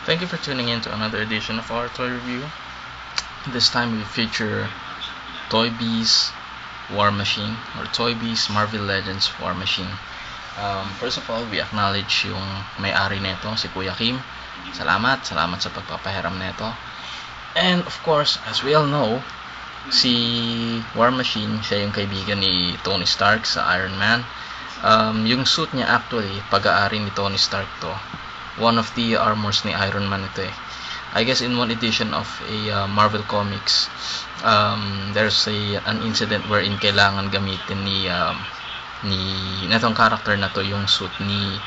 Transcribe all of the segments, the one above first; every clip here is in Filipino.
Thank you for tuning in to another edition of our toy review. This time we feature Toy Biz War Machine or Toy Biz Marvel Legends War Machine. First of all, we acknowledge yung may-ari nito, si Kuya Kim. Salamat sa pagpapahiram nito. And of course, as we all know, si War Machine, siya yung kaibigan ni Tony Stark sa Iron Man. Yung suit niya actually, pag-aari ni Tony Stark to. One of the armors ni Iron Man ito eh. I guess in one edition of a Marvel Comics, there's an incident wherein kailangan gamitin ni netong character na to yung suit ni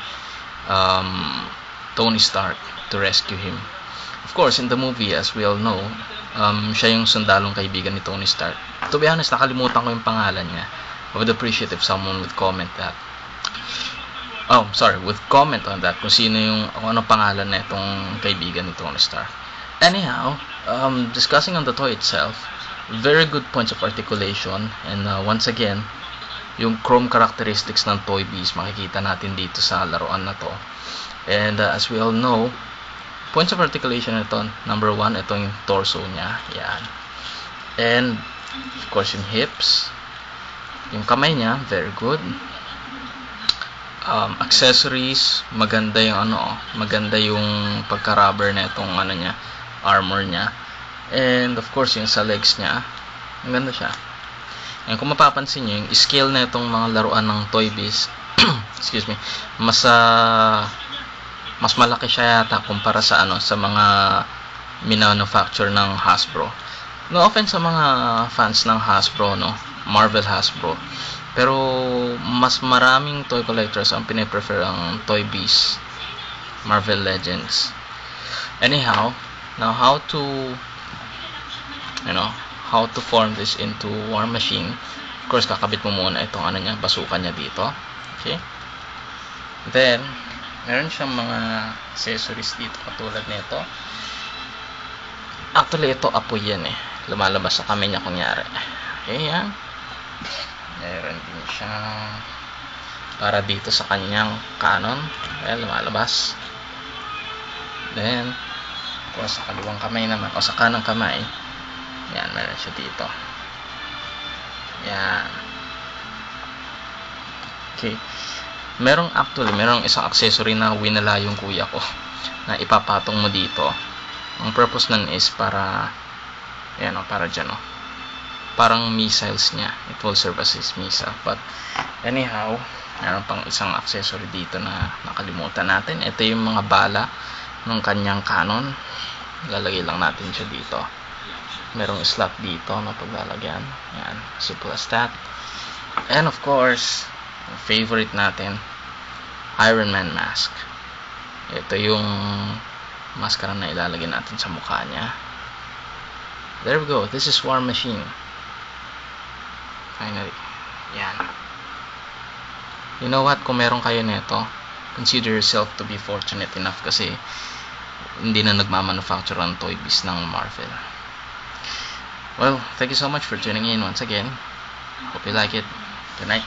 Tony Stark to rescue him. Of course, in the movie, as we all know, siya yung sundalong kaibigan ni Tony Stark. To be honest, nakalimutan ko yung pangalan niya. I would appreciate if someone would comment that. Would comment on that kung ano pangalan na itong kaibigan ni Tony Stark. Anyhow, discussing on the toy itself, very good points of articulation, and once again, yung chrome characteristics ng Toy Biz makikita natin dito sa laruan na to. And as we all know, points of articulation nito, number 1, ito yung torso niya, yan. And of course yung hips, yung kamay niya, very good. Accessories, maganda yung pagka-rubber na itong niya, armor niya. And of course yung sa legs niya, maganda siya. And kung mapapansin niyo, yung scale na itong mga laruan ng Toy Biz, excuse me, mas malaki siya yata kumpara sa mga minanufacture ng Hasbro. No offense sa mga fans ng Hasbro, Marvel Hasbro. Pero mas maraming toy collectors ang piniprefer ang Toy Biz Marvel Legends. Anyhow, now how to form this into War Machine. Of course, kakabit mo muna itong bazooka niya dito. Okay? Then, meron siyang mga accessories dito katulad nito. Actually, ito apoy yan eh. Lumalabas sa kamay niya kunyari. Okay, yan. Meron din siyang para dito sa kanyang cannon. Ayan, lumalabas. Then, kung sa kaliwang kamay naman, o sa kanang kamay, yan, meron siya dito. Yan. Okay. Merong isang accessory na winala yung kuya ko na ipapatong mo dito. Ang purpose nun is para para dyan, parang missiles niya. It will serve as his missile. But anyhow, meron pang isang accessory dito na nakalimutan natin. Ito yung mga bala ng kanyang cannon. Lalagay lang natin siya dito. Merong slot dito na paglalagyan. Yan, simple as that. And of course, favorite natin, Iron Man mask. Ito yung maskara na ilalagay natin sa mukha niya. There we go. This is War Machine. Finally. Yan. You know what? Kung meron kayo nito, consider yourself to be fortunate enough kasi hindi na nagmamanufacture ang Toy Biz ng Marvel. Well, thank you so much for tuning in once again. Hope you like it. Good night.